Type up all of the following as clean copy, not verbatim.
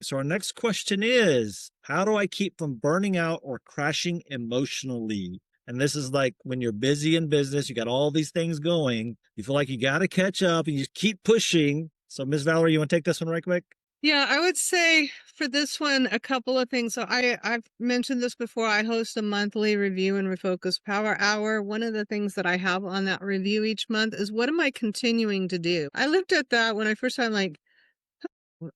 So our next question is, how do I keep from burning out or crashing emotionally? And this is like when you're busy in business, you got all these things going, you feel like you got to catch up and you just keep pushing. So Miss Valerie, you want to take this one right quick? Yeah, I would say for this one, a couple of things. So I've mentioned this before. I host a monthly review and refocus power hour. One of the things that I have on that review each month is what am I continuing to do? I looked at that when I first started, like,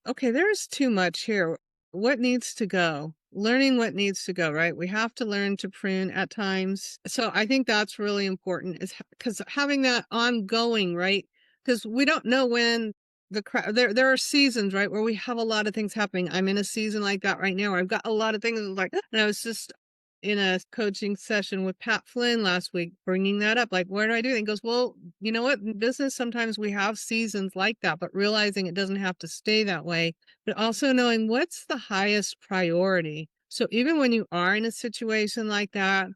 okay, there's too much here. What needs to go? Learning what needs to go, right? We have to learn to prune at times. So I think that's really important is because having that ongoing, right? Because we don't know when there are seasons, right, where we have a lot of things happening. I'm in a season like that right now where I've got a lot of things like, and I was just in a coaching session with Pat Flynn last week, bringing that up. Like, where do I do it? And he goes, well, you know what? In business, sometimes we have seasons like that, but realizing it doesn't have to stay that way, but also knowing what's the highest priority. So even when you are in a situation like that,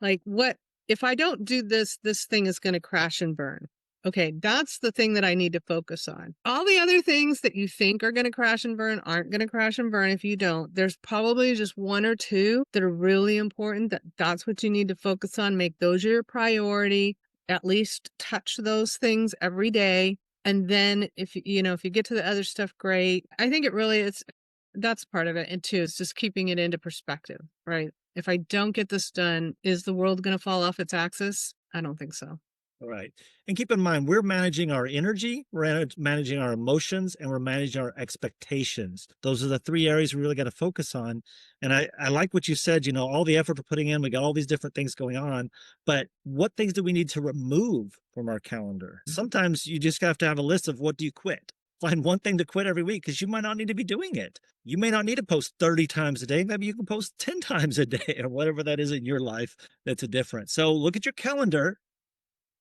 like what, if I don't do this, this thing is going to crash and burn. Okay, that's the thing that I need to focus on. All the other things that you think are going to crash and burn aren't going to crash and burn if you don't. There's probably just one or two that are really important that's what you need to focus on. Make those your priority. At least touch those things every day. And then if you get to the other stuff, great. I think it really is that's part of it. And two, it's just keeping it into perspective, right? If I don't get this done, is the world going to fall off its axis? I don't think so. All right. And keep in mind, we're managing our energy, we're managing our emotions, and we're managing our expectations. Those are the three areas we really got to focus on. And I like what you said, all the effort we're putting in, we got all these different things going on. But what things do we need to remove from our calendar? Sometimes you just have to have a list of what do you quit. Find one thing to quit every week because you might not need to be doing it. You may not need to post 30 times a day. Maybe you can post 10 times a day or whatever that is in your life that's a difference. So look at your calendar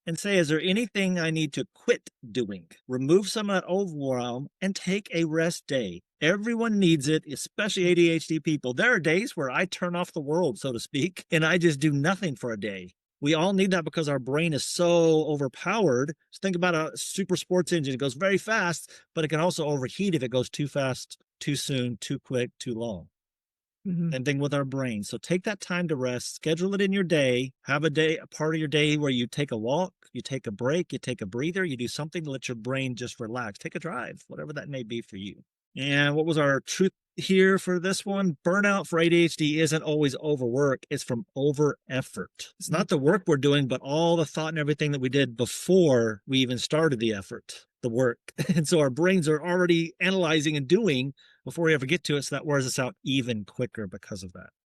and say, is there anything I need to quit doing? Remove some of that overwhelm and take a rest day. Everyone needs it, especially ADHD people. There are days where I turn off the world, so to speak, and I just do nothing for a day. We all need that because our brain is so overpowered. Just think about a super sports engine. It goes very fast, but it can also overheat if it goes too fast, too soon, too quick, too long. Mhm. Same thing with our brain. So take that time to rest, schedule it in your day, have a part of your day where you take a walk, you take a break, you take a breather, you do something to let your brain just relax. Take a drive, whatever that may be for you. And what was our truth here for this one? Burnout for ADHD isn't always overwork, it's from over effort. It's not the work we're doing, but all the thought and everything that we did before we even started the effort, the work. And so our brains are already analyzing and doing before we ever get to it. So that wears us out even quicker because of that.